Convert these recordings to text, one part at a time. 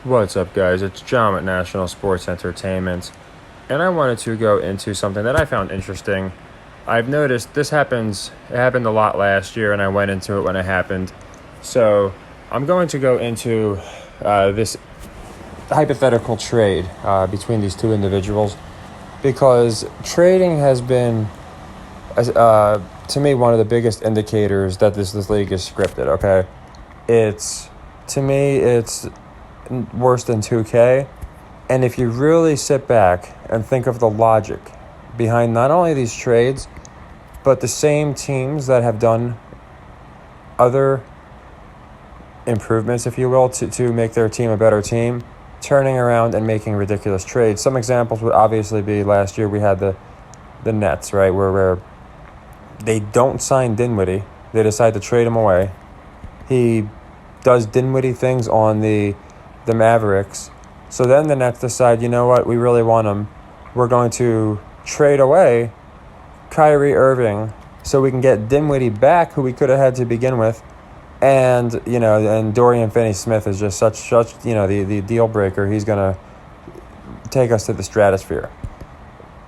What's up, guys? It's John at National Sports Entertainment, and I wanted to go into something that I found interesting. I've noticed it happened a lot last year, and I went into it when it happened. So I'm going to go into this hypothetical trade between these two individuals because trading has been, to me, one of the biggest indicators that this league is scripted, okay? To me, it's worse than 2K. And if you really sit back and think of the logic behind not only these trades, but the same teams that have done other improvements, if you will, to make their team a better team, turning around and making ridiculous trades. Some examples would obviously be last year we had the Nets, right, where they don't sign Dinwiddie. They decide to trade him away. He does Dinwiddie things on the Mavericks. So then the Nets decide, you know what, we really want him. We're going to trade away Kyrie Irving so we can get Dinwiddie back, who we could have had to begin with. And, and Dorian Finney-Smith is just such the deal breaker. He's going to take us to the stratosphere.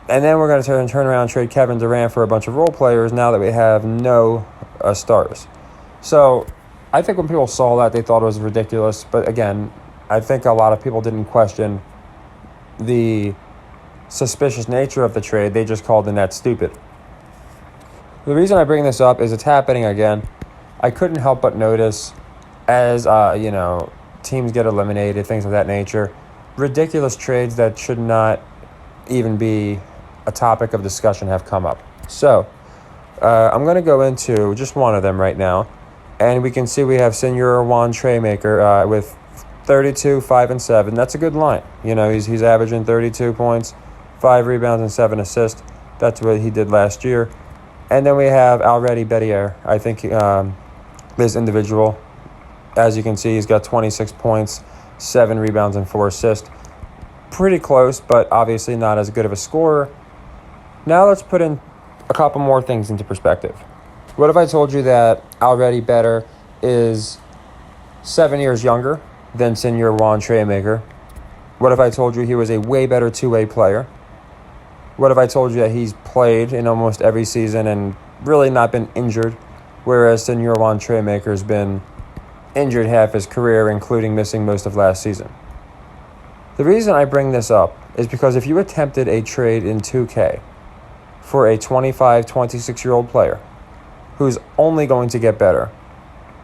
And then we're going to turn around and trade Kevin Durant for a bunch of role players now that we have no stars. So I think when people saw that, they thought it was ridiculous. But again, I think a lot of people didn't question the suspicious nature of the trade. They just called the Nets stupid. The reason I bring this up is it's happening again. I couldn't help but notice as, teams get eliminated, things of that nature, ridiculous trades that should not even be a topic of discussion have come up. So I'm going to go into just one of them right now. And we can see we have Senor Juan Traymaker with 32, 5, and 7. That's a good line. He's averaging 32 points, 5 rebounds, and 7 assists. That's what he did last year. And then we have Already Bettier. I think this individual, as you can see, he's got 26 points, 7 rebounds, and 4 assists. Pretty close, but obviously not as good of a scorer. Now let's put in a couple more things into perspective. What if I told you that Already Better is 7 years younger than Senor Juan Traymaker? What if I told you he was a way better two-way player? What if I told you that he's played in almost every season and really not been injured, whereas Senor Juan Traymaker has been injured half his career, including missing most of last season? The reason I bring this up is because if you attempted a trade in 2K for a 25, 26-year-old player who's only going to get better,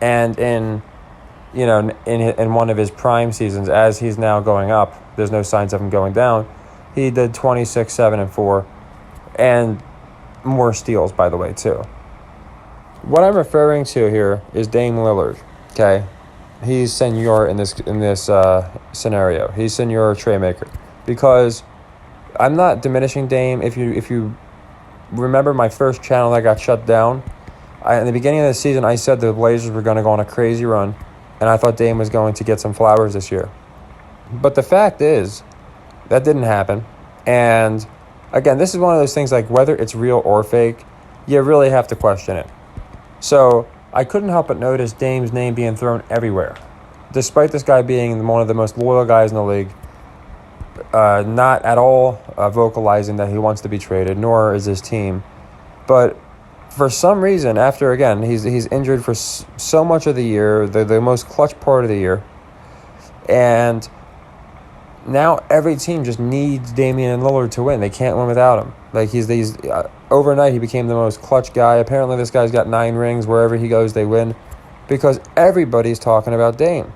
and in one of his prime seasons, as he's now going up, there's no signs of him going down, he did 26, 7, and 4, and more steals, by the way, too. What I'm referring to here is Dame Lillard, okay? He's Senor in this scenario. He's Senor Traymaker. Because I'm not diminishing Dame. If you remember my first channel that got shut down, in the beginning of the season, I said the Blazers were going to go on a crazy run, and I thought Dame was going to get some flowers this year. But the fact is, that didn't happen. And again, this is one of those things like whether it's real or fake, you really have to question it. So I couldn't help but notice Dame's name being thrown everywhere. Despite this guy being one of the most loyal guys in the league, not at all vocalizing that he wants to be traded, nor is his team. But for some reason, after, again, he's injured for so much of the year, the most clutch part of the year, and now every team just needs Damian Lillard to win. They can't win without him. Like he's overnight he became the most clutch guy. Apparently this guy's got 9 rings. Wherever he goes, they win, because everybody's talking about Dame.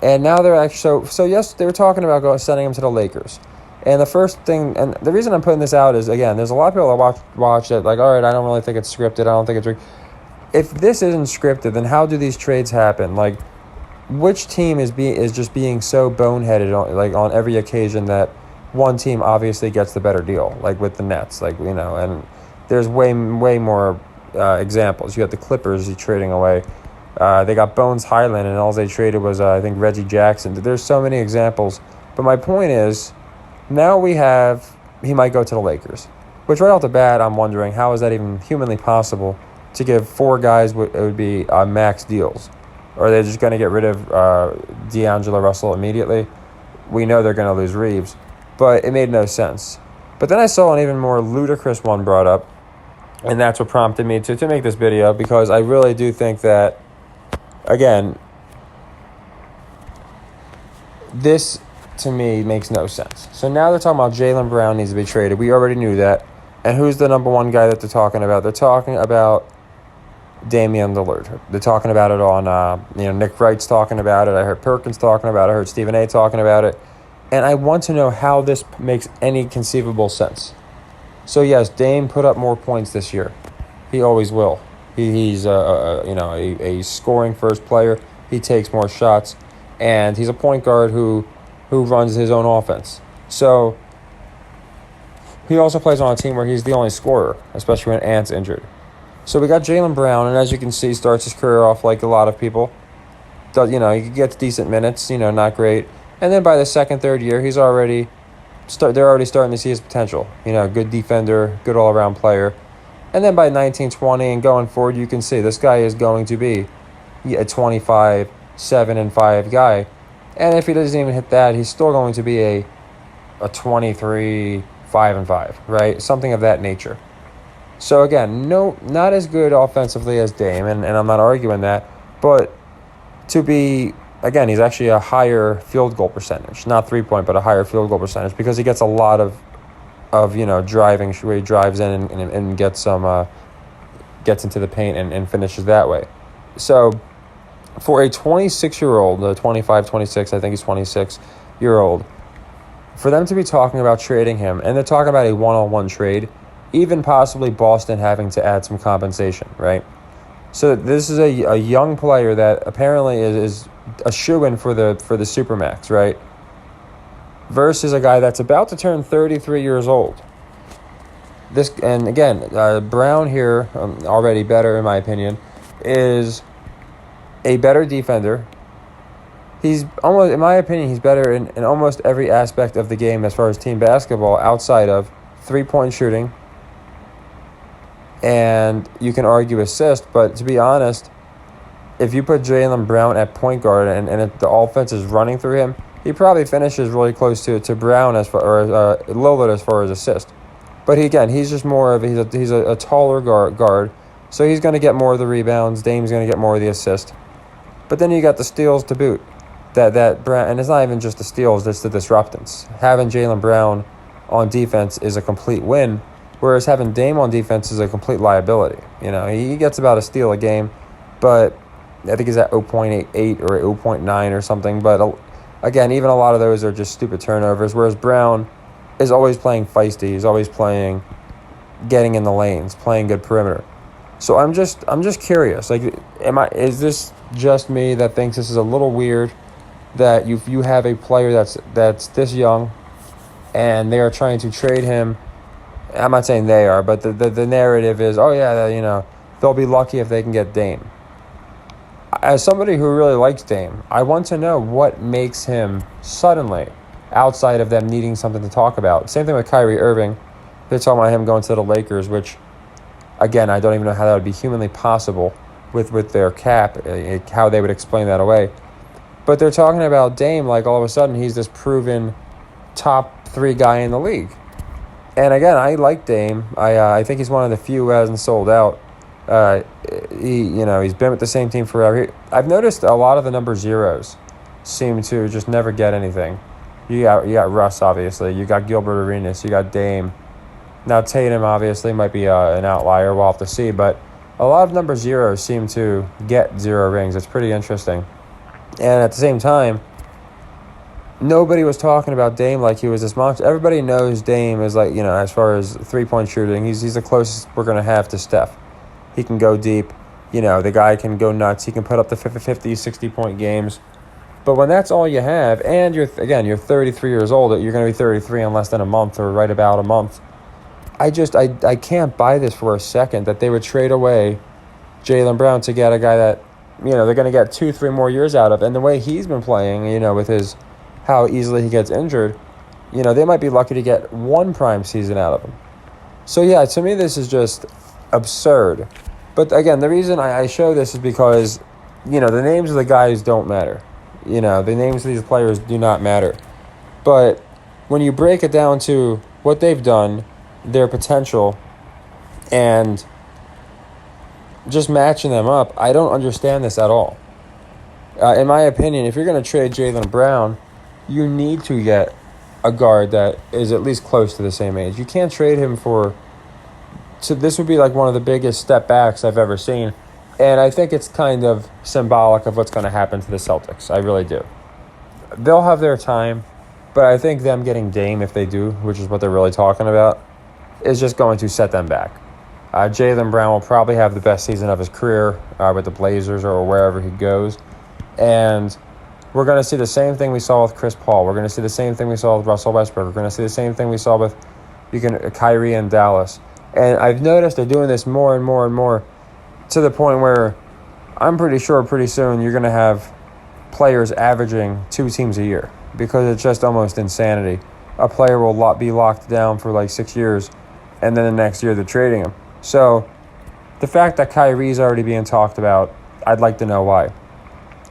And now they're actually so yes, they were talking about sending him to the Lakers. And the first thing, and the reason I'm putting this out is, again, there's a lot of people that watch it like, all right, I don't really think it's scripted. I don't think it's if this isn't scripted, then how do these trades happen? Like, which team is just being so boneheaded on every occasion that one team obviously gets the better deal, like with the Nets, and there's way more examples. You got the Clippers trading away. They got Bones Highland, and all they traded was, I think, Reggie Jackson. There's so many examples. But my point is, now he might go to the Lakers, which right off the bat, I'm wondering, how is that even humanly possible to give 4 guys what it would be max deals? Or are they just going to get rid of D'Angelo Russell immediately? we know they're going to lose Reeves. But it made no sense. But then I saw an even more ludicrous one brought up, and that's what prompted me to make this video, because I really do think that, again, this, to me, makes no sense. So now they're talking about Jaylen Brown needs to be traded. We already knew that. And who's the number one guy that they're talking about? They're talking about Dame Lillard. They're talking about it on, Nick Wright's talking about it. I heard Perkins talking about it. I heard Stephen A. talking about it. And I want to know how this makes any conceivable sense. So, yes, Dame put up more points this year. He always will. He's a scoring first player. He takes more shots. And he's a point guard who runs his own offense. So, he also plays on a team where he's the only scorer, especially when Ant's injured. So, we got Jaylen Brown, and as you can see, starts his career off like a lot of people. He gets decent minutes, not great. And then by the second, third year, they're already starting to see his potential. Good defender, good all-around player. And then by 19, 20, and going forward, you can see this guy is going to be a 25, 7-5 guy. And if he doesn't even hit that, he's still going to be a 23, 5-5, right? Something of that nature. So again, not as good offensively as Dame, and I'm not arguing that, but to be... Again, he's actually a higher field goal percentage, not 3-point, but a higher field goal percentage, because he gets a lot of driving where he drives in and gets into the paint and finishes that way. So for a 26-year-old, 25, 26, I think he's 26-year-old, for them to be talking about trading him, and they're talking about a one-on-one trade, even possibly Boston having to add some compensation, right? So this is a young player that apparently is a shoo-in for the Supermax, right? Versus a guy that's about to turn 33 years old. Brown here, already better in my opinion, is a better defender. He's almost, in my opinion, he's better in almost every aspect of the game as far as team basketball, outside of 3-point shooting. And you can argue assist, but to be honest, if you put Jaylen Brown at point guard and the offense is running through him, he probably finishes really close to Brown Lillard as far as assist. But he's just more of he's a taller guard, so he's going to get more of the rebounds. Dame's going to get more of the assist. But then you got the steals to boot. That Brown, and it's not even just the steals; it's the disruptance. Having Jaylen Brown on defense is a complete win, whereas having Dame on defense is a complete liability. He gets about a steal a game, but I think he's at 0.88 or 0.9 or something. But again, even a lot of those are just stupid turnovers, whereas Brown is always playing feisty. He's always getting in the lanes, playing good perimeter. So I'm just curious. Is this just me that thinks this is a little weird that you have a player that's this young and they are trying to trade him? I'm not saying they are, but the narrative is, they'll be lucky if they can get Dame. As somebody who really likes Dame, I want to know what makes him suddenly, outside of them needing something to talk about. Same thing with Kyrie Irving. They're talking about him going to the Lakers, which, again, I don't even know how that would be humanly possible with their cap, how they would explain that away. But they're talking about Dame like all of a sudden he's this proven top 3 guy in the league. And again, I like Dame. I think he's one of the few who hasn't sold out. He's been with the same team forever. I've noticed a lot of the number zeros seem to just never get anything. You got Russ, obviously. You got Gilbert Arenas. You got Dame. Now Tatum obviously might be an outlier. We'll have to see. But a lot of number zeros seem to get 0 rings. It's pretty interesting. And at the same time, nobody was talking about Dame like he was this monster. Everybody knows Dame is as far as 3-point shooting, he's the closest we're going to have to Steph. He can go deep. The guy can go nuts. He can put up the 50, 60-point games. But when that's all you have, and you're 33 years old, you're going to be 33 in less than a month or right about a month. I can't buy this for a second that they would trade away Jaylen Brown to get a guy that, they're going to get 2-3 more years out of. And the way he's been playing, with how easily he gets injured, they might be lucky to get 1 prime season out of him. So, yeah, to me, this is just absurd. But, again, the reason I show this is because, the names of the guys don't matter. The names of these players do not matter. But when you break it down to what they've done, their potential, and just matching them up, I don't understand this at all. In my opinion, if you're going to trade Jaylen Brown, you need to get a guard that is at least close to the same age. You can't trade him for... So this would be like one of the biggest step backs I've ever seen. And I think it's kind of symbolic of what's going to happen to the Celtics. I really do. They'll have their time, but I think them getting Dame, if they do, which is what they're really talking about, is just going to set them back. Jaylen Brown will probably have the best season of his career with the Blazers or wherever he goes. And we're going to see the same thing we saw with Chris Paul. We're going to see the same thing we saw with Russell Westbrook. We're going to see the same thing we saw with Kyrie and Dallas. And I've noticed they're doing this more and more and more to the point where I'm pretty sure pretty soon you're going to have players averaging 2 teams a year because it's just almost insanity. A player will be locked down for like 6 years, and then the next year they're trading him. So the fact that Kyrie's already being talked about, I'd like to know why.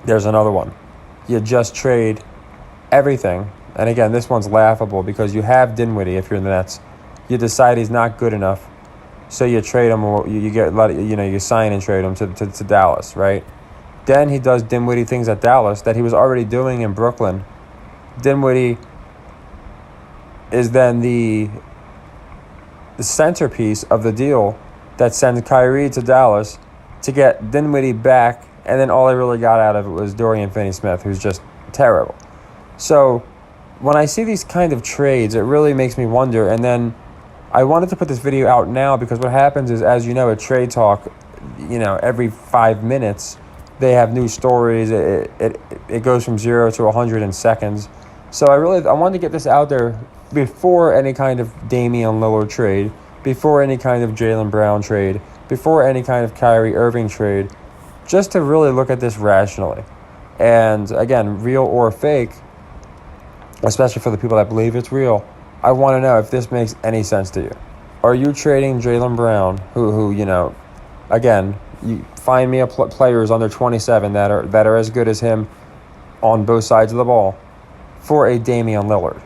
There's another one. You just trade everything. And again, this one's laughable because you have Dinwiddie if you're in the Nets. You decide he's not good enough, so you trade him, or you sign and trade him to Dallas, right? Then he does Dinwiddie things at Dallas that he was already doing in Brooklyn. Dinwiddie is then the centerpiece of the deal that sends Kyrie to Dallas to get Dinwiddie back, and then all I really got out of it was Dorian Finney-Smith, who's just terrible. So when I see these kind of trades, it really makes me wonder. And then I wanted to put this video out now because what happens is, as you know, at Trade Talk, every 5 minutes they have new stories. It goes from 0 to 100 in seconds. So I wanted to get this out there before any kind of Damian Lillard trade, before any kind of Jaylen Brown trade, before any kind of Kyrie Irving trade, just to really look at this rationally. And again, real or fake, especially for the people that believe it's real, I want to know if this makes any sense to you. Are you trading Jaylen Brown, who again, you find me players under 27 that are as good as him on both sides of the ball, for a Damian Lillard?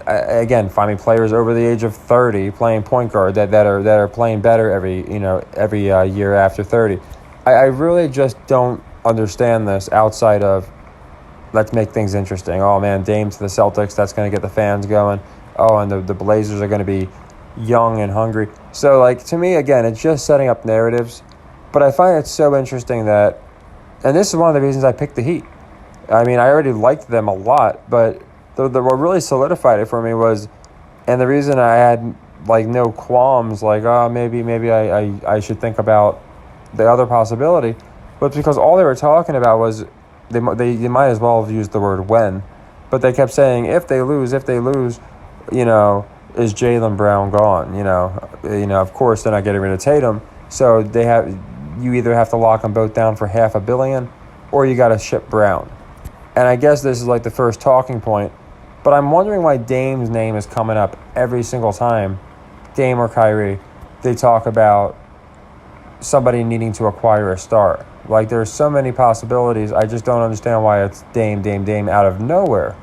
Again, find me players over the age of 30 playing point guard that are playing better every year after 30. I really just don't understand this outside of, let's make things interesting. Oh, man, Dame to the Celtics, that's going to get the fans going. Oh, and the Blazers are going to be young and hungry. So, to me, again, it's just setting up narratives. But I find it so interesting that, and this is one of the reasons I picked the Heat. I mean, I already liked them a lot, but what really solidified it for me was, and the reason I had, no qualms, maybe I should think about the other possibility, but because all they were talking about was they might as well have used the word when, but they kept saying if they lose, is Jaylen Brown gone? Of course they're not getting rid of Tatum, so you either have to lock them both down for $500 million, or you got to ship Brown. And I guess this is the first talking point, but I'm wondering why Dame's name is coming up every single time, Dame or Kyrie, they talk about somebody needing to acquire a star. There's so many possibilities. I just don't understand why it's Dame out of nowhere.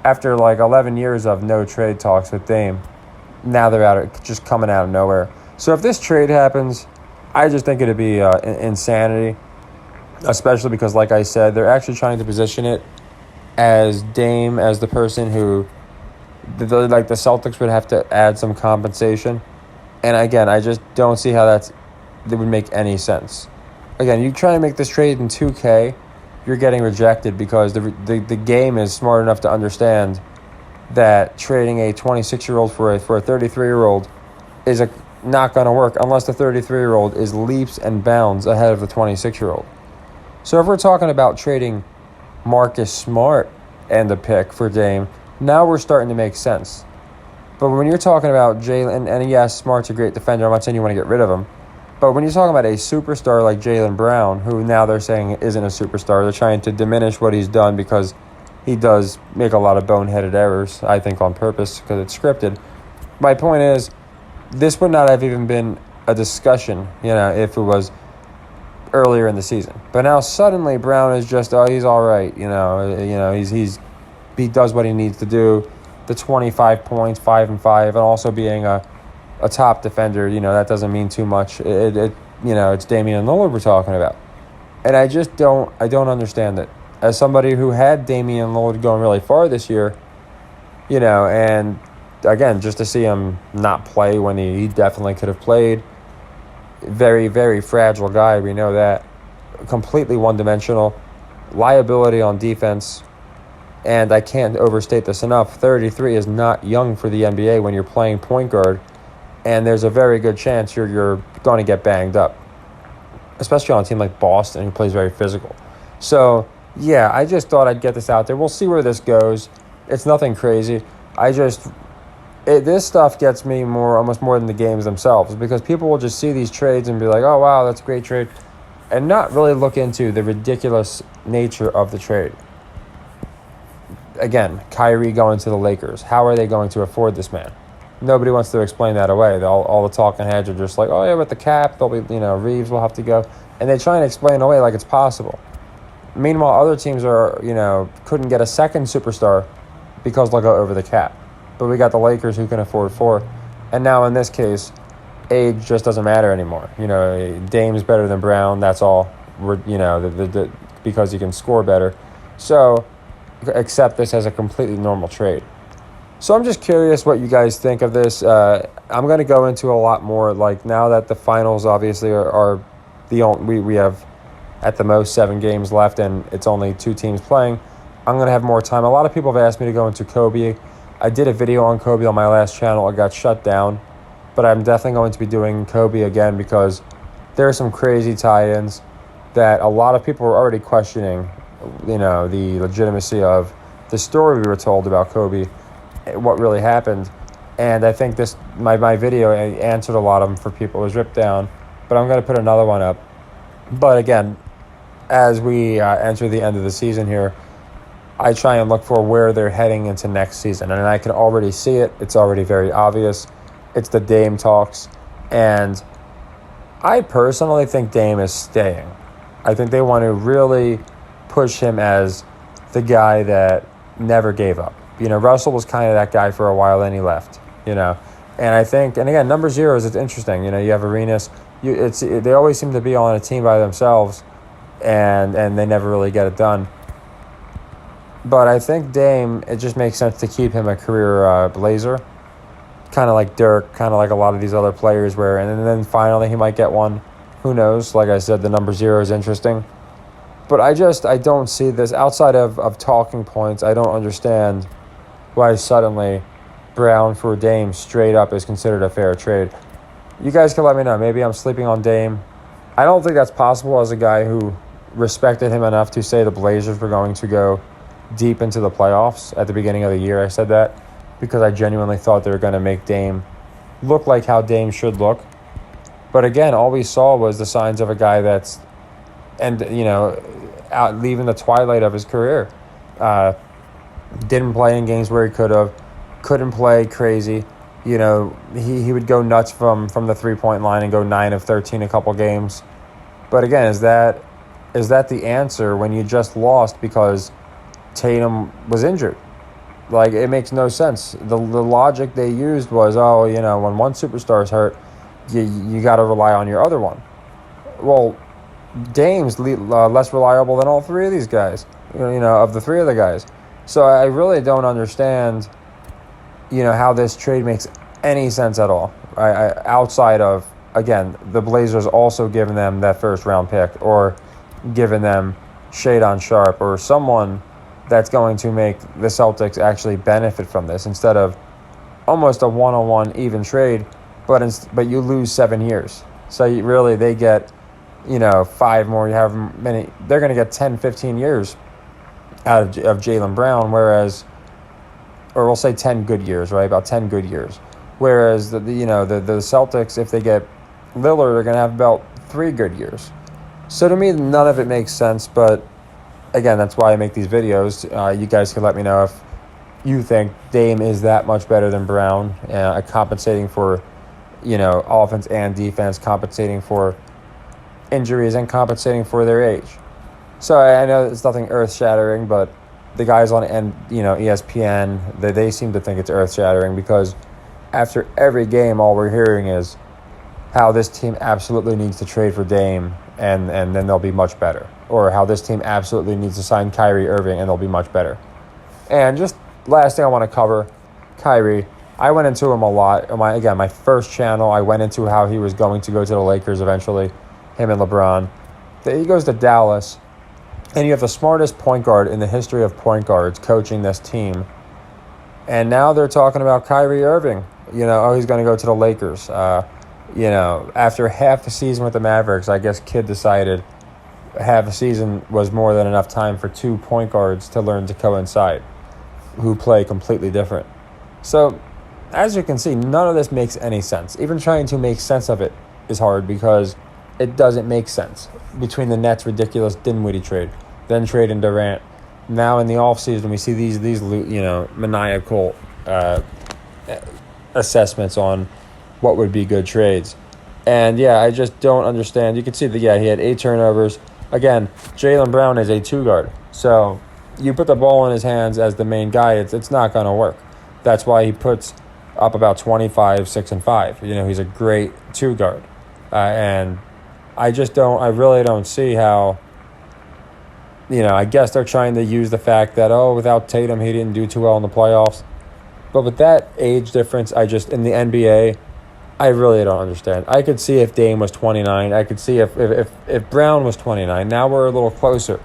After 11 years of no trade talks with Dame, now they're just coming out of nowhere. So if this trade happens, I just think it'd be insanity, especially because, like I said, they're actually trying to position it as Dame as the person who, the Celtics would have to add some compensation. And again, I just don't see how that would make any sense. Again, you try to make this trade in 2K, you're getting rejected because the game is smart enough to understand that trading a 26-year-old for a 33-year-old is not going to work unless the 33-year-old is leaps and bounds ahead of the 26-year-old. So if we're talking about trading Marcus Smart and the pick for Dame, now we're starting to make sense. But when you're talking about Jaylen, and yes, Smart's a great defender, I'm not saying you want to get rid of him, but when you're talking about a superstar like Jaylen Brown, who now they're saying isn't a superstar, they're trying to diminish what he's done because he does make a lot of boneheaded errors, I think on purpose, because it's scripted. My point is, this would not have even been a discussion, if it was earlier in the season. But now suddenly Brown is just, he's all right, he's he does what he needs to do, the 25 points, 5 and 5, and also being a top defender, that doesn't mean too much. It's Damian Lillard we're talking about. And I don't understand it. As somebody who had Damian Lillard going really far this year, and again, just to see him not play when he definitely could have played. Very, very fragile guy, we know that. Completely one-dimensional. Liability on defense. And I can't overstate this enough. 33 is not young for the NBA when you're playing point guard. And there's a very good chance you're going to get banged up. Especially on a team like Boston, who plays very physical. So, yeah, I just thought I'd get this out there. We'll see where this goes. It's nothing crazy. This stuff gets me almost more than the games themselves, because people will just see these trades and be like, oh, wow, that's a great trade, and not really look into the ridiculous nature of the trade. Again, Kyrie going to the Lakers. How are they going to afford this man? Nobody wants to explain that away. All the talking heads are just like, oh, yeah, with the cap, they'll be, Reeves will have to go. And they try and explain it away like it's possible. Meanwhile, other teams couldn't get a second superstar because they'll go over the cap. But we got the Lakers who can afford 4. And now in this case, age just doesn't matter anymore. Dame's better than Brown. That's all. Because he can score better. So accept this as a completely normal trade. So I'm just curious what you guys think of this. I'm going to go into a lot more. Like, now that the finals obviously are the only, we have at the most 7 games left and it's only 2 teams playing, I'm going to have more time. A lot of people have asked me to go into Kobe. I did a video on Kobe on my last channel. It got shut down. But I'm definitely going to be doing Kobe again, because there are some crazy tie-ins that a lot of people were already questioning, the legitimacy of the story we were told about Kobe, what really happened. And I think my video answered a lot of them for people. It was ripped down, but I'm going to put another one up. But again, as we enter the end of the season here, I try and look for where they're heading into next season. And I can already see it. It's already very obvious. It's the Dame talks. And I personally think Dame is staying. I think they want to really push him as the guy that never gave up. Russell was kind of that guy for a while, then he left, And I think, and again, number 0s, it's interesting. You have Arenas. They always seem to be on a team by themselves, and they never really get it done. But I think Dame, it just makes sense to keep him a career Blazer. Kind of like Dirk, kind of like a lot of these other players and then finally he might get one. Who knows? Like I said, the number 0 is interesting. But I don't see this. Outside of talking points, I don't understand why suddenly Brown for Dame straight up is considered a fair trade. You guys can let me know. Maybe I'm sleeping on Dame. I don't think that's possible as a guy who respected him enough to say the Blazers were going to go deep into the playoffs at the beginning of the year. I said that because I genuinely thought they were going to make Dame look like how Dame should look. But again, all we saw was the signs of a guy that's, out leaving the twilight of his career. Didn't play in games where he could have, couldn't play crazy. He would go nuts from the 3-point line and go 9 of 13 a couple games. But again, is that the answer when you just lost because Tatum was injured? Like, it makes no sense. The logic they used was, when one superstar is hurt, you got to rely on your other one. Well, Dame's less reliable than all 3 of these guys, of the 3 of the guys. So I really don't understand, how this trade makes any sense at all. Outside of, again, the Blazers also giving them that first-round pick, or giving them Shadon Sharpe, or someone that's going to make the Celtics actually benefit from this, instead of almost a one-on-one even trade, but you lose 7 years. So they get, 5 more, however many, they're going to get 10, 15 years out of Jaylen Brown, or we'll say 10 good years, right? About 10 good years. Whereas the Celtics, if they get Lillard, they're going to have about 3 good years. So to me, none of it makes sense, but again, that's why I make these videos. You guys can let me know if you think Dame is that much better than Brown, compensating for, offense and defense, compensating for injuries and compensating for their age. So I know it's nothing earth-shattering, but the guys on ESPN, they seem to think it's earth-shattering because after every game, all we're hearing is how this team absolutely needs to trade for Dame and then they'll be much better. Or how this team absolutely needs to sign Kyrie Irving and they'll be much better. And just last thing I want to cover, Kyrie. I went into him a lot. My first channel, I went into how he was going to go to the Lakers eventually, him and LeBron. He goes to Dallas, and you have the smartest point guard in the history of point guards coaching this team. And now they're talking about Kyrie Irving. He's going to go to the Lakers. After half the season with the Mavericks, I guess Kidd decided half a season was more than enough time for 2 point guards to learn to coincide, who play completely different. So, as you can see, none of this makes any sense. Even trying to make sense of it is hard because it doesn't make sense. Between the Nets' ridiculous Dinwiddie trade, then trading Durant, now in the offseason we see these maniacal assessments on what would be good trades. And I just don't understand. You can see that he had 8 turnovers. Again, Jaylen Brown is a 2 guard. So you put the ball in his hands as the main guy, it's not going to work. That's why he puts up about 25, 6, and 5. He's a great 2 guard. And I really don't see how, I guess they're trying to use the fact that, without Tatum, he didn't do too well in the playoffs. But with that age difference, in the NBA, I really don't understand. I could see if Dame was 29. I could see if Brown was 29. Now we're a little closer.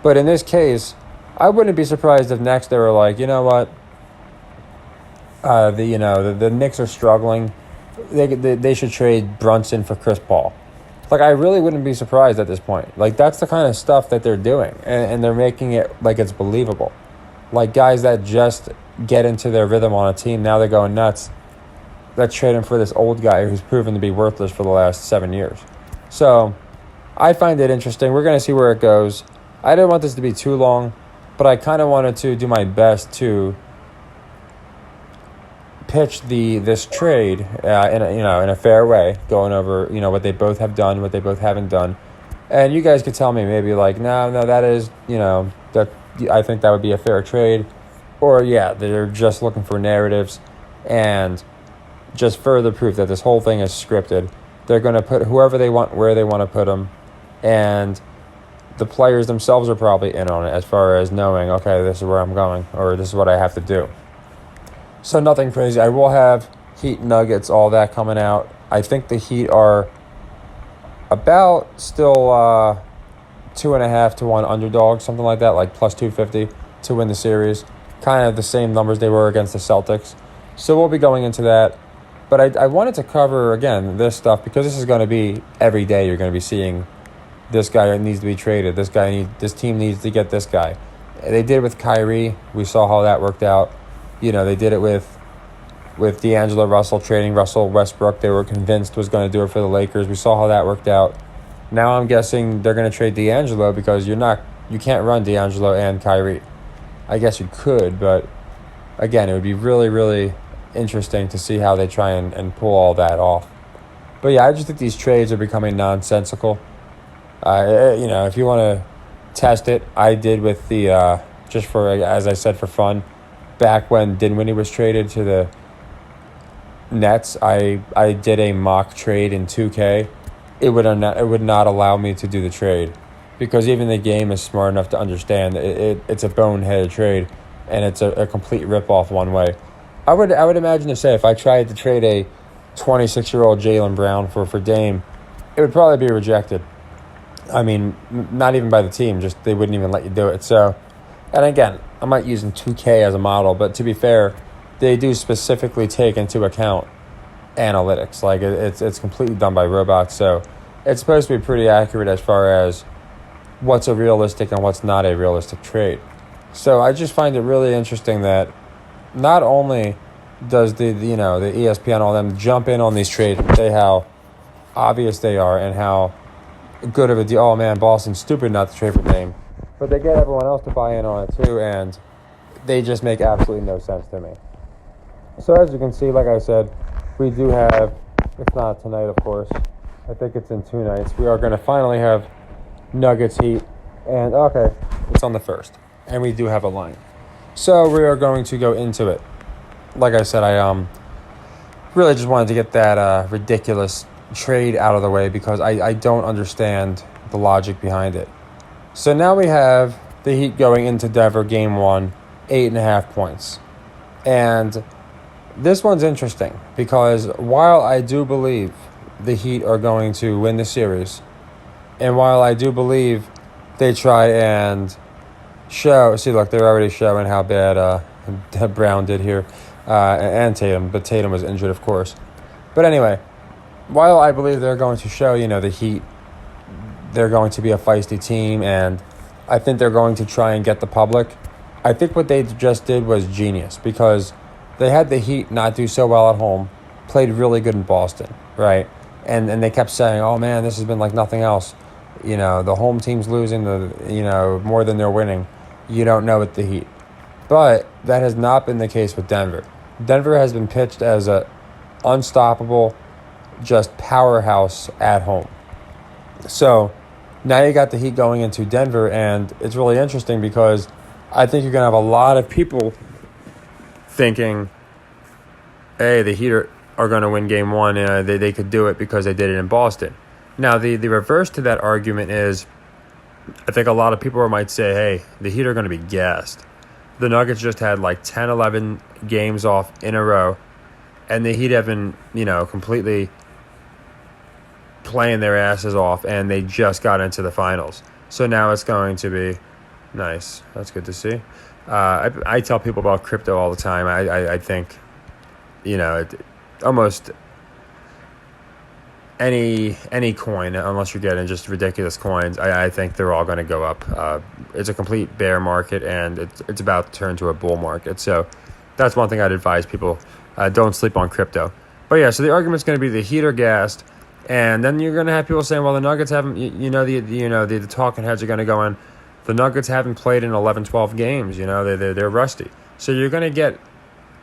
But in this case, I wouldn't be surprised if next they were like, you know what? The Knicks are struggling. They should trade Brunson for Chris Paul. I really wouldn't be surprised at this point. That's the kind of stuff that they're doing, and they're making it like it's believable. Guys that just get into their rhythm on a team, now they're going nuts. Let's trade him for this old guy who's proven to be worthless for the last 7 years. So, I find it interesting. We're going to see where it goes. I didn't want this to be too long, but I kind of wanted to do my best to pitch this trade in a fair way, going over what they both have done, what they both haven't done, and you guys could tell me maybe no, that is that I think that would be a fair trade, or they're just looking for narratives and just further proof that this whole thing is scripted. They're going to put whoever they want where they want to put them, and the players themselves are probably in on it as far as knowing, okay, this is where I'm going, or this is what I have to do. So nothing crazy. I will have Heat, Nuggets, all that coming out. I think the Heat are about still 2.5 to 1 underdog, something like that, plus 250 to win the series. Kind of the same numbers they were against the Celtics. So we'll be going into that. But I wanted to cover, again, this stuff because this is going to be every day you're going to be seeing this guy needs to be traded. This team needs to get this guy. They did with Kyrie. We saw how that worked out. They did it with D'Angelo Russell, trading Russell Westbrook. They were convinced was going to do it for the Lakers. We saw how that worked out. Now I'm guessing they're going to trade D'Angelo because you can't run D'Angelo and Kyrie. I guess you could, but again, it would be really, really interesting to see how they try and pull all that off. But I just think these trades are becoming nonsensical. If you want to test it, I did with the just for, as I said, for fun. Back when Dinwiddie was traded to the Nets, I did a mock trade in 2K. It would not allow me to do the trade because even the game is smart enough to understand it's a boneheaded trade and it's a complete ripoff one way. I would imagine to say if I tried to trade a 26-year-old Jaylen Brown for Dame, it would probably be rejected. I mean, not even by the team, just they wouldn't even let you do it. So, and again, I'm not using 2K as a model, but to be fair, they do specifically take into account analytics. It's completely done by robots, so it's supposed to be pretty accurate as far as what's a realistic and what's not a realistic trade. So I just find it really interesting that not only does the ESPN, all them jump in on these trades and say how obvious they are and how good of a deal. Oh man, Boston's stupid not to trade for Dame. But they get everyone else to buy in on it too, and they just make absolutely no sense to me. So as you can see, like I said, we do have, if not tonight, of course, I think it's in 2 nights, we are going to finally have Nuggets Heat, and okay, it's on the 1st. and we do have a line. So we are going to go into it. Like I said, I really just wanted to get that ridiculous trade out of the way because I don't understand the logic behind it. So now we have the Heat going into Denver game 1, 8.5 points. And this one's interesting because while I do believe the Heat are going to win the series, and while I do believe they try and show, see, look, they're already showing how bad Brown did here, and Tatum, but Tatum was injured, of course. But anyway, while I believe they're going to show, the Heat, they're going to be a feisty team, and I think they're going to try and get the public, I think what they just did was genius because they had the Heat not do so well at home, played really good in Boston, right? And they kept saying, oh, man, this has been like nothing else. The home team's losing, more than they're winning. You don't know with the Heat. But that has not been the case with Denver. Denver has been pitched as a unstoppable, just powerhouse at home. So now you got the Heat going into Denver, and it's really interesting because I think you're going to have a lot of people thinking, hey, the Heat are going to win game 1. They could do it because they did it in Boston. Now, the reverse to that argument is I think a lot of people might say, hey, the Heat are going to be gassed. The Nuggets just had like 10, 11 games off in a row, and the Heat have been, completely playing their asses off, and they just got into the finals. So now it's going to be nice. That's good to see. I tell people about crypto all the time. I think, almost any coin, unless you're getting just ridiculous coins, I think they're all going to go up. It's a complete bear market, and it's about to turn to a bull market. So that's one thing I'd advise people. Don't sleep on crypto. But yeah, so the argument's going to be the Heat are gassed, and then you're going to have people saying, well, the Nuggets haven't, the talking heads are going to go in. The Nuggets haven't played in 11, 12 games. They're rusty. So you're going to get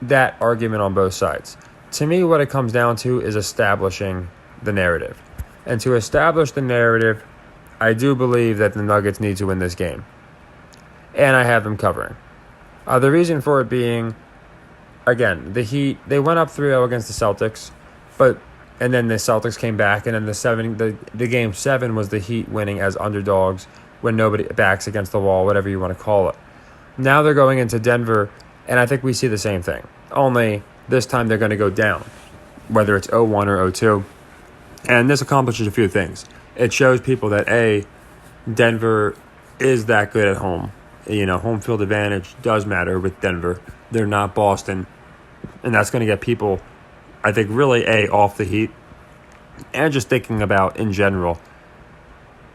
that argument on both sides. To me, what it comes down to is establishing the narrative. And to establish the narrative, I do believe that the Nuggets need to win this game. And I have them covering. The reason for it being, again, the Heat, they went up 3-0 against the Celtics, and then the Celtics came back, and then the game 7 was the Heat winning as underdogs when nobody backs against the wall, whatever you want to call it. Now they're going into Denver, and I think we see the same thing. Only this time they're going to go down, whether it's 0-1 or 0-2. And this accomplishes a few things. It shows people that, A, Denver is that good at home. Home field advantage does matter with Denver. They're not Boston. And that's going to get people, I think, really, A, off the Heat. And just thinking about, in general,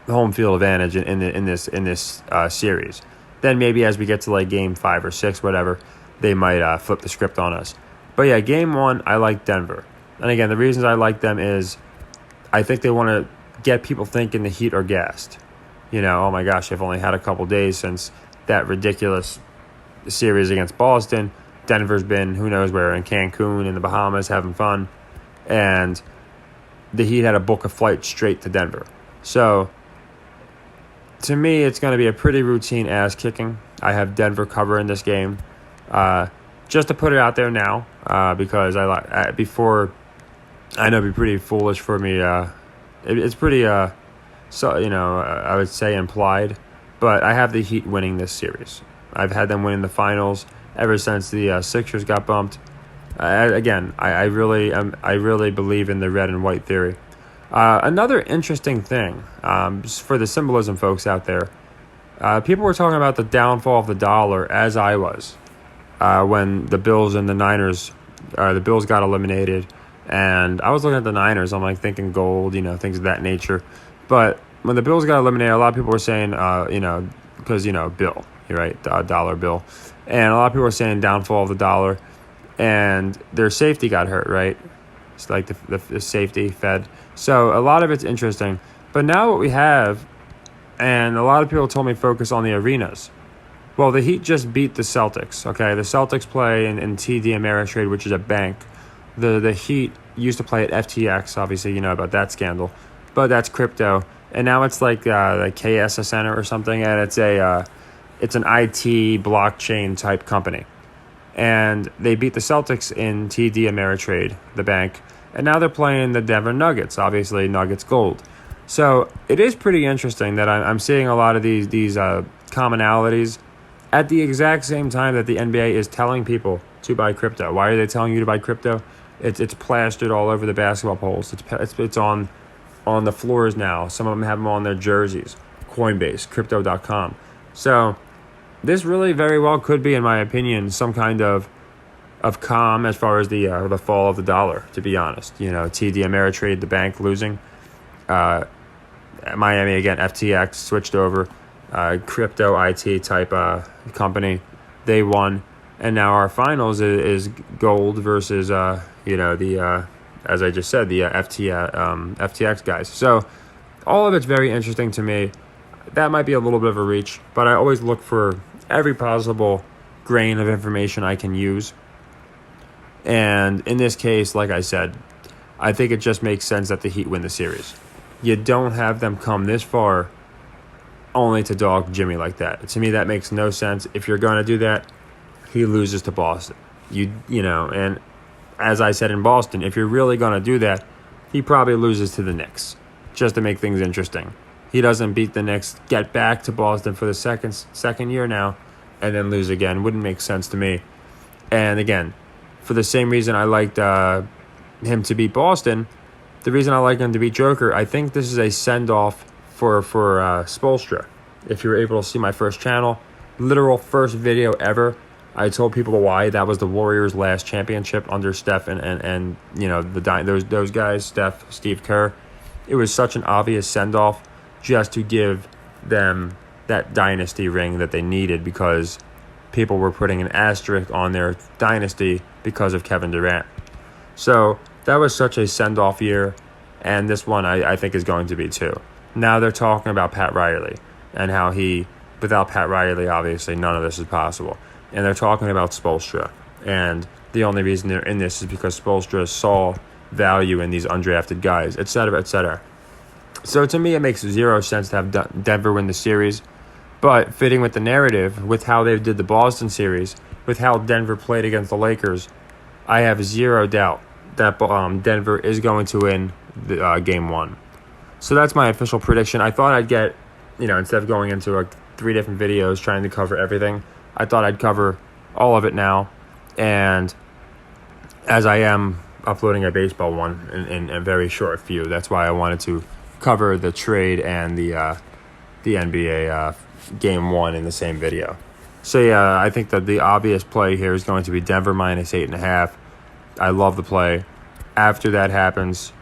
the home field advantage in this series. Then maybe as we get to like game 5 or 6, whatever, they might flip the script on us. But yeah, game 1, I like Denver. And again, the reasons I like them is I think they want to get people thinking the Heat are gassed. Oh my gosh, they've only had a couple days since that ridiculous series against Boston. Denver's been who knows where, in Cancun, in the Bahamas, having fun. And the Heat had to book a flight straight to Denver. So, to me, it's going to be a pretty routine ass kicking. I have Denver covering this game. Just to put it out there now, because before, I know it'd be pretty foolish for me. It's pretty, I would say implied. But I have the Heat winning this series. I've had them winning the finals ever since the Sixers got bumped. Again, I really believe in the red and white theory. Another interesting thing, for the symbolism folks out there, people were talking about the downfall of the dollar, as I was, when the Bills and the Niners, the Bills got eliminated, and I was looking at the Niners, I'm like thinking gold, things of that nature. But when the Bills got eliminated, a lot of people were saying, because, Bill, you're right, dollar bill. And a lot of people were saying downfall of the dollar, and their safety got hurt, right? It's like the safety Fed. So a lot of it's interesting. But now what we have, and a lot of people told me focus on the arenas. Well, the Heat just beat the Celtics, okay? The Celtics play in TD Ameritrade, which is a bank. The Heat used to play at FTX, obviously you know about that scandal. But that's crypto. And now it's like the KS Center or something, and It's an IT blockchain type company. And they beat the Celtics in TD Ameritrade, the bank. And now they're playing the Denver Nuggets, obviously Nuggets gold. So it is pretty interesting that I'm seeing a lot of these commonalities at the exact same time that the NBA is telling people to buy crypto. Why are they telling you to buy crypto? It's plastered all over the basketball poles. It's on the floors now. Some of them have them on their jerseys. Coinbase, Crypto.com. So this really very well could be, in my opinion, some kind of calm as far as the fall of the dollar, to be honest. TD Ameritrade, the bank, losing. Miami, again, FTX switched over. Crypto IT type company. They won. And now our finals is gold versus, as I just said, the FTX guys. So all of it's very interesting to me. That might be a little bit of a reach, but I always look for every possible grain of information I can use. And in this case, like I said, I think it just makes sense that the Heat win the series. You don't have them come this far only to dog Jimmy like that. To me, that makes no sense. If you're going to do that, he loses to Boston. And as I said in Boston, if you're really going to do that, he probably loses to the Knicks, just to make things interesting. He doesn't beat the Knicks, get back to Boston for the second year now, and then lose again. Wouldn't make sense to me. And again, for the same reason I liked him to beat Boston, the reason I like him to beat Joker, I think this is a send-off for Spoelstra. If you were able to see my first channel, literal first video ever, I told people why that was the Warriors' last championship under Steph and those guys, Steph, Steve Kerr. It was such an obvious send-off just to give them that dynasty ring that they needed, because people were putting an asterisk on their dynasty because of Kevin Durant. So that was such a send-off year, and this one I think is going to be too. Now they're talking about Pat Riley and how without Pat Riley, obviously none of this is possible. And they're talking about Spoelstra, and the only reason they're in this is because Spoelstra saw value in these undrafted guys, etc., etc. So to me, it makes zero sense to have Denver win the series. But fitting with the narrative, with how they did the Boston series, with how Denver played against the Lakers, I have zero doubt that Denver is going to win the Game 1. So that's my official prediction. I thought I'd get, instead of going into 3 different videos trying to cover everything, I thought I'd cover all of it now. And as I am uploading a baseball one in a very short few, that's why I wanted to cover the trade and the NBA Game 1 in the same video. So yeah, I think that the obvious play here is going to be Denver minus 8.5. I love the play. After that happens,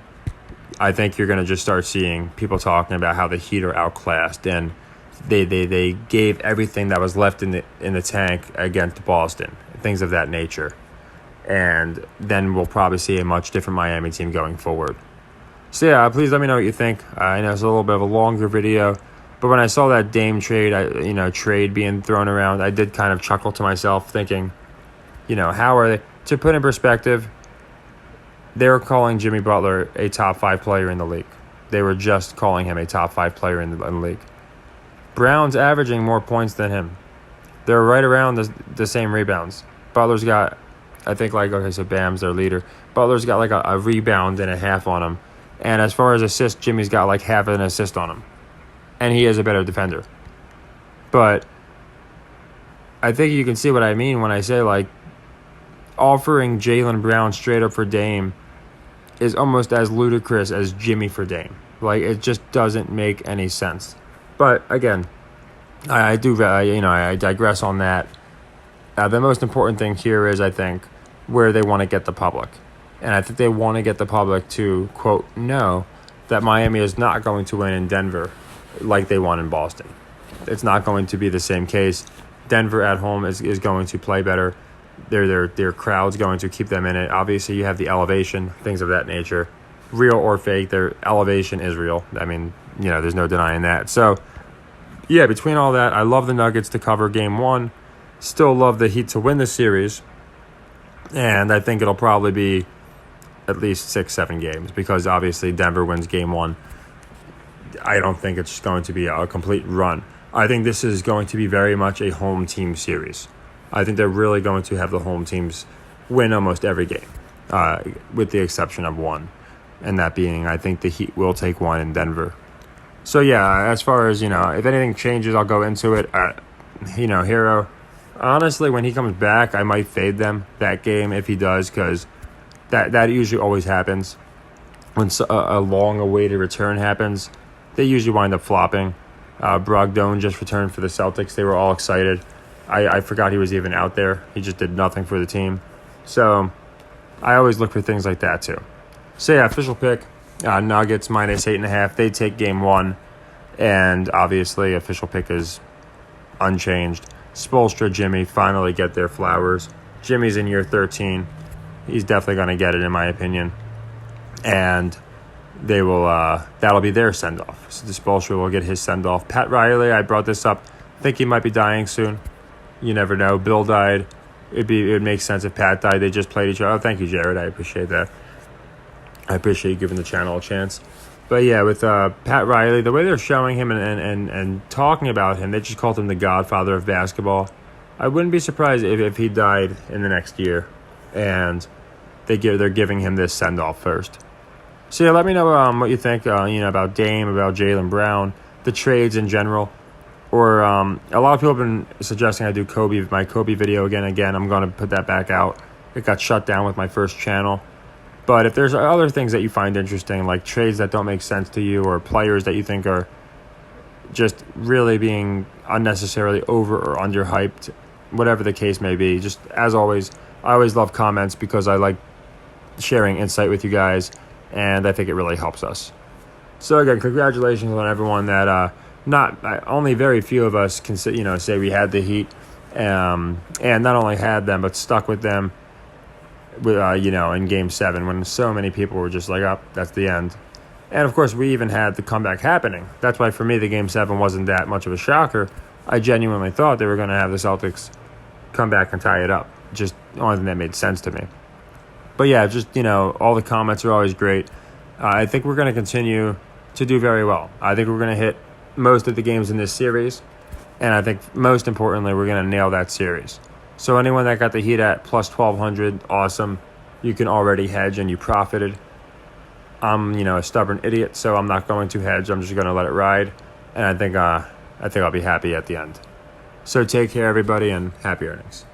I think you're going to just start seeing people talking about how the Heat are outclassed, and they gave everything that was left in the tank against Boston, things of that nature. And then we'll probably see a much different Miami team going forward. So yeah, please let me know what you think. I know it's a little bit of a longer video, but when I saw that Dame trade being thrown around, I did kind of chuckle to myself, thinking, how are they? To put in perspective, they were calling Jimmy Butler a top 5 player in the league. They were just calling him a top 5 player in the league. Brown's averaging more points than him. They're right around the same rebounds. Butler's got, I think, so Bam's their leader. Butler's got a rebound and a half on him. And as far as assists, Jimmy's got half an assist on him. And he is a better defender. But I think you can see what I mean when I say, offering Jaylen Brown straight up for Dame is almost as ludicrous as Jimmy for Dame. It just doesn't make any sense. But again, I digress on that. The most important thing here is, I think, where they want to get the public. And I think they want to get the public to, quote, know that Miami is not going to win in Denver like they won in Boston. It's not going to be the same case. Denver at home is going to play better. Their crowd's going to keep them in it. Obviously, you have the elevation, things of that nature. Real or fake, their elevation is real. I mean, there's no denying that. So, yeah, between all that, I love the Nuggets to cover Game 1. Still love the Heat to win the series. And I think it'll probably be at least 6-7 games, because obviously Denver wins Game 1. I don't think it's going to be a complete run. I think this is going to be very much a home team series. I think they're really going to have the home teams win almost every game, with the exception of one. And that being, I think the Heat will take one in Denver. So, yeah, as far as, if anything changes, I'll go into it. Hero, honestly, when he comes back, I might fade them that game if he does, because that usually always happens. When a long-awaited return happens, they usually wind up flopping. Brogdon just returned for the Celtics. They were all excited. I forgot he was even out there. He just did nothing for the team. So I always look for things like that too. So yeah, official pick, Nuggets -8.5. They take game 1. And obviously official pick is unchanged. Spoelstra, Jimmy finally get their flowers. Jimmy's in year 13. He's definitely going to get it in my opinion. And they will. That'll be their send-off. So the Spoelstra will get his send-off. Pat Riley, I brought this up. I think he might be dying soon. You never know. Bill died. It would make sense if Pat died. They just played each other. Oh, thank you, Jared. I appreciate that. I appreciate you giving the channel a chance. But yeah, with Pat Riley, the way they're showing him and talking about him, they just called him the godfather of basketball. I wouldn't be surprised if he died in the next year, and they're giving him this send-off first. So yeah, let me know what you think. About Dame, about Jaylen Brown, the trades in general. Or a lot of people have been suggesting I do my Kobe video again. I'm going to put that back out. It got shut down with my first channel. But if there's other things that you find interesting, like trades that don't make sense to you, or players that you think are just really being unnecessarily over or underhyped, whatever the case may be, just as always, I always love comments because I like sharing insight with you guys, and I think it really helps us. So again, congratulations on everyone that only very few of us can say we had the Heat, and not only had them but stuck with them. In Game 7 when so many people were just like, oh, that's the end. And of course, we even had the comeback happening. That's why for me, the Game 7 wasn't that much of a shocker. I genuinely thought they were going to have the Celtics come back and tie it up. Just the only thing that made sense to me. But yeah, all the comments are always great. I think we're going to continue to do very well. I think we're going to hit most of the games in this series. And I think most importantly, we're going to nail that series. So anyone that got the Heat at plus 1,200, awesome. You can already hedge and you profited. I'm, a stubborn idiot, so I'm not going to hedge. I'm just going to let it ride. And I think I'll be happy at the end. So take care, everybody, and happy earnings.